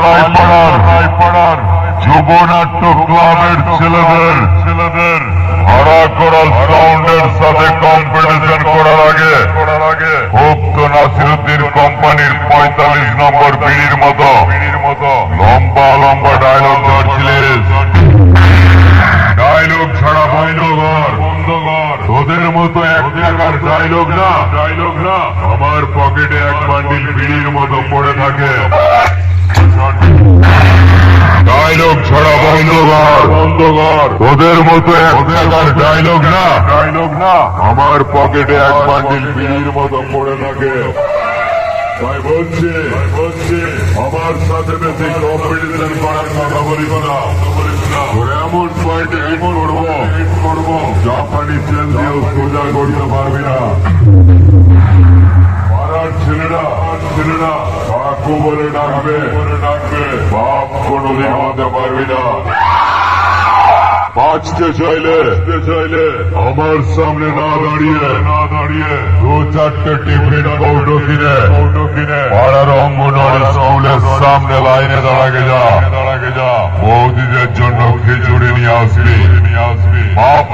রায়পাড়ার যুবনাট্য ক্লাবের ছেলেদের ভাড়া করা সাউন্ডের সাথে কম্পিটিশন করার আগে উক্ত নাসিরুদ্দিন কোম্পানির 45 নম্বর বিড়ির মতো লম্বা লম্বা ডায়লগ ধরছিলেন। ডায়লগ ছাড়া বন্ধ কর। তোদের মতো এক টাকার ডায়লগ না আমার পকেটে এক বান্ডিল বিড়ির মতো পড়ে থাকে। ডায়লগ ছাড়া বন্ধ কর। তোদের মতো এক টাকার ডায়লগ না আমার পকেটে এক বান্ডিল বিড়ির মতো পড়ে থাকে। তাই বলছি আমার সাথে বেশি কম্পিটিশন করার কথা বলিস না। তোর এমন পয়েন্টে হিট করবো জাপানি চেন দিয়েও সোজা করতে পারবি না। পাড়ার ছেলেরা কাকু বলে ডাকবে বাপ কোনদিন হতে পারবি না। বাঁচতে চাইলে আমার সামনে না দাঁড়িয়ে 2-4টে টিফিন কৌটো কিনে পাড়ার অঙ্গনওয়াড়ি স্কুলের সামনে লাইনে দাঁড়াগে যা। বৌদিদের জন্য খিচুড়ি নিয়ে আসবি। বাপ